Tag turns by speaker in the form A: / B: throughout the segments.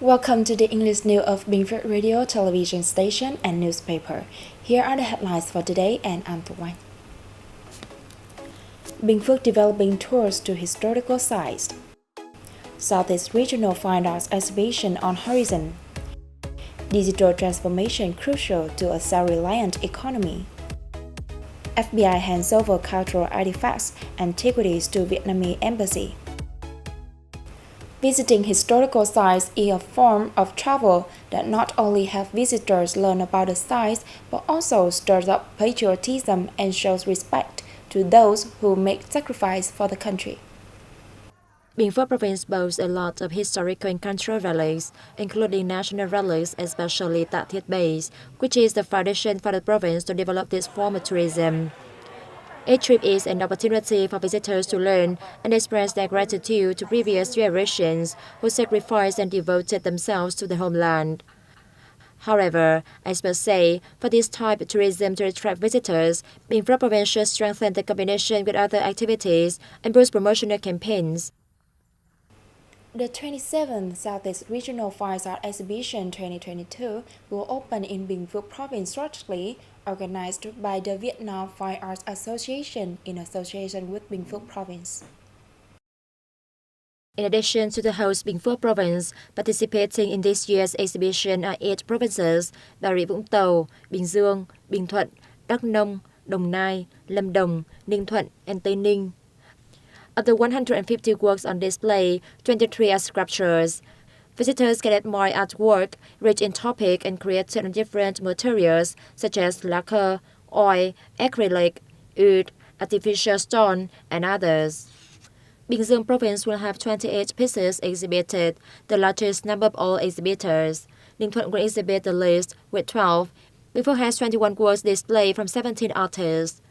A: Welcome to the English news of Bình Phước Radio, television station, and newspaper. Here are the headlines for today, and I'm Thu Anh. Bình Phước developing tours to historical sites. Southeast Regional Fine Arts Exhibition on horizon. Digital transformation crucial to a self-reliant economy. FBI hands over cultural artifacts, antiquities to Vietnamese embassy. Visiting historical sites is a form of travel that not only helps visitors learn about the sites, but also stirs up patriotism and shows respect to those who make sacrifice for the country.
B: Bình Phước province boasts a lot of historical and cultural relics, including national relics, especially Tạ Thiết Base, which is the foundation for the province to develop this form of tourism. Each trip is an opportunity for visitors to learn and express their gratitude to previous generations who sacrificed and devoted themselves to the homeland. However, experts say, for this type of tourism to attract visitors, Bình Phước province should strengthen the combination with other activities and boost promotional campaigns.
A: The 27th Southeast Regional Fine Arts Exhibition 2022 will open in Bình Phước Province shortly, organized by the Vietnam Fine Arts Association in association with Bình Phước Province.
B: In addition to the host Bình Phước Province, participating in this year's exhibition are 8 provinces: Bà Rịa Vũng Tàu, Bình Dương, Bình Thuận, Đắk Nông, Đồng Nai, Lâm Đồng, Ninh Thuận, and Tây Ninh. Of the 150 works on display, 23 are sculptures. Visitors can admire artwork rich in topic and created on different materials such as lacquer, oil, acrylic, wood, artificial stone, and others. Bình Dương Province will have 28 pieces exhibited, the largest number of all exhibitors. Ninh Thuận will exhibit the least with 12. Bình Phước has 21 works displayed from 17 artists.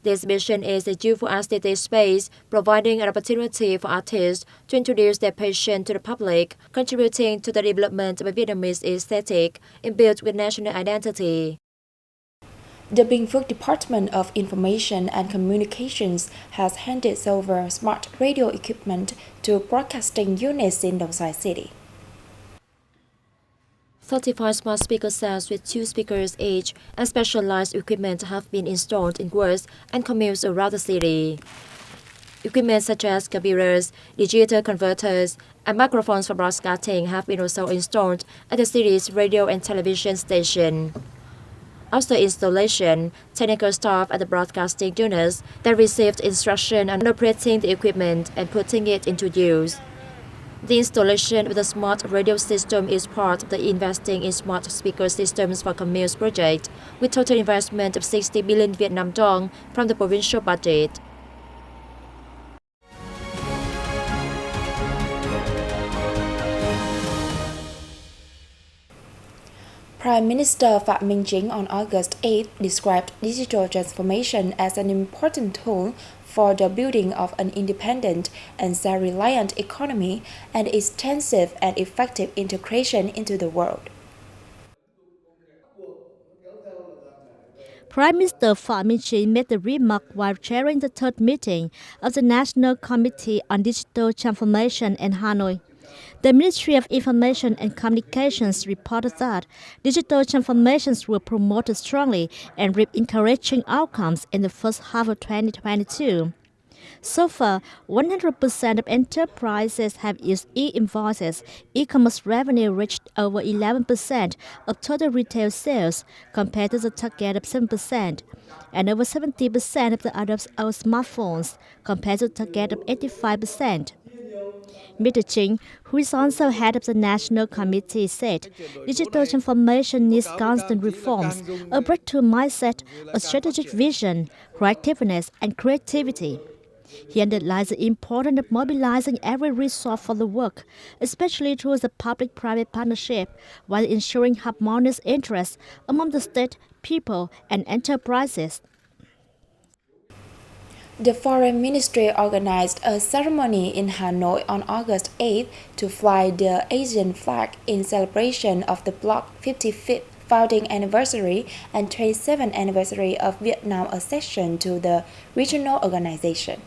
B: The exhibition is a youthful aesthetic space, providing an opportunity for artists to introduce their passion to the public, contributing to the development of a Vietnamese aesthetic imbued with national identity.
A: The Bình Phước Department of Information and Communications has handed over smart radio equipment to broadcasting units in Đồng Xoài City.
B: 35 smart speaker sets with 2 speakers each and specialized equipment have been installed in wards and communes around the city. Equipment such as computers, digital converters, and microphones for broadcasting have been also installed at the city's radio and television station. After installation, technical staff at the broadcasting units then received instruction on operating the equipment and putting it into use. The installation of the smart radio system is part of the Investing in Smart Speaker Systems for Communes project, with total investment of 60 billion Vietnam dong from the provincial budget.
A: Prime Minister Phạm Minh Chính on August 8 described digital transformation as an important tool for the building of an independent and self-reliant economy and extensive and effective integration into the world.
C: Prime Minister Phạm Minh Chính made the remark while chairing the third meeting of the National Committee on Digital Transformation in Hanoi. The Ministry of Information and Communications reported that digital transformations were promoted strongly and reap encouraging outcomes in the first half of 2022. So far, 100% of enterprises have used e-invoices. E-commerce revenue reached over 11% of total retail sales, compared to the target of 7%, and over 70% of the adopts of smartphones, compared to the target of 85%. Mr. Chính, who is also head of the National Committee, said digital transformation needs constant reforms, a breakthrough mindset, a strategic vision, proactiveness, and creativity. He underlines the importance of mobilizing every resource for the work, especially through the public-private partnership, while ensuring harmonious interests among the state, people, and enterprises.
A: The Foreign Ministry organized a ceremony in Hanoi on August 8 to fly the Asian flag in celebration of the Bloc 55th founding anniversary and 27th anniversary of Vietnam's accession to the regional organization.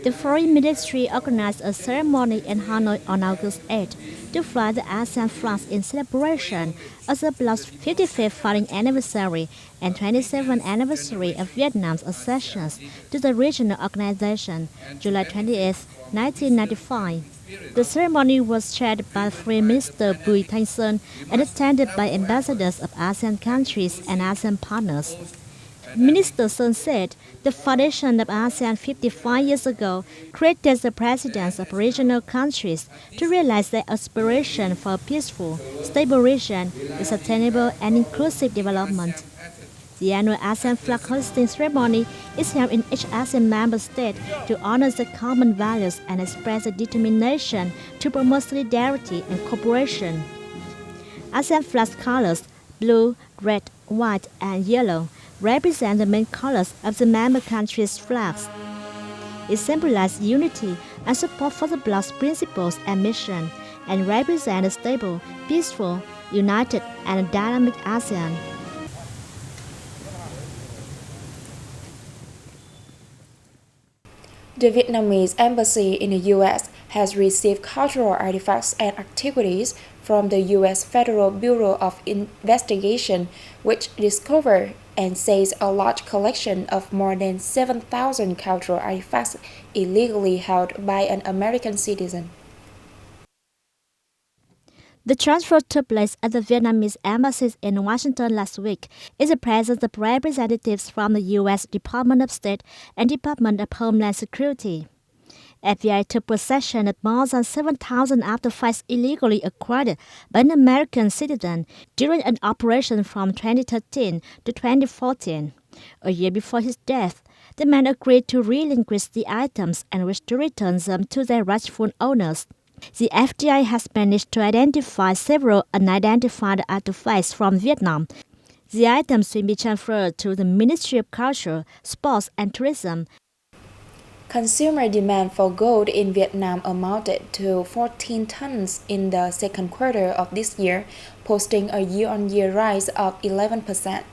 C: The Foreign Ministry organized a ceremony in Hanoi on August 8 to fly the ASEAN flags in celebration of the bloc's 55th founding anniversary and 27th anniversary of Vietnam's accession to the regional organization, July 28, 1995. The ceremony was chaired by Foreign Minister Bùi Thanh Sơn and attended by ambassadors of ASEAN countries and ASEAN partners. Minister Sơn said the foundation of ASEAN 55 years ago created the presidents of regional countries to realize their aspiration for a peaceful, stable region with sustainable and inclusive development. The annual ASEAN flag hoisting ceremony is held in each ASEAN member state to honor the common values and express a determination to promote solidarity and cooperation. ASEAN flag colors, blue, red, white, and yellow, represent the main colors of the member countries' flags. It symbolizes unity and support for the bloc's principles and mission, and represents a stable, peaceful, united, and dynamic ASEAN.
A: The Vietnamese embassy in the U.S. has received cultural artifacts and antiquities from the U.S. Federal Bureau of Investigation, which discovered and seized a large collection of more than 7,000 cultural artifacts illegally held by an American citizen.
C: The transfer took place at the Vietnamese embassy in Washington last week in the presence of representatives from the U.S. Department of State and Department of Homeland Security. FBI took possession of more than 7,000 artifacts illegally acquired by an American citizen during an operation from 2013 to 2014. A year before his death, the man agreed to relinquish the items and wish to return them to their rightful owners. The FBI has managed to identify several unidentified artifacts from Vietnam. The items will be transferred to the Ministry of Culture, Sports and Tourism.
A: Consumer demand for gold in Vietnam amounted to 14 tons in the second quarter of this year, posting a year-on-year rise of 11%.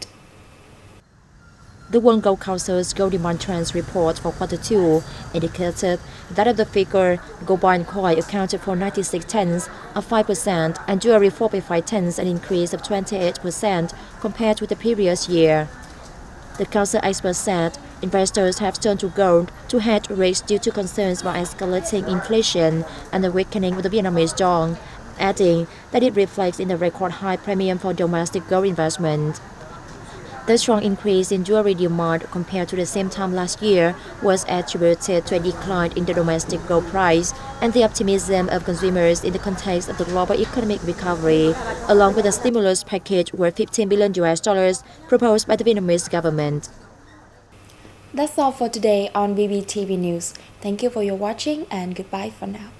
B: The World Gold Council's Gold Demand Trends report for quarter 2 indicated that of the figure, gold bar and coin accounted for 96 tons, up 5%, and jewelry 4.5 tons, an increase of 28% compared with the previous year. The council experts said investors have turned to gold to hedge risks due to concerns about escalating inflation and the weakening of the Vietnamese dong, adding that it reflects in the record high premium for domestic gold investment. The strong increase in jewelry demand compared to the same time last year was attributed to a decline in the domestic gold price and the optimism of consumers in the context of the global economic recovery, along with a stimulus package worth $15 billion proposed by the Vietnamese government.
A: That's all for today on BPTV News. Thank you for your watching and goodbye for now.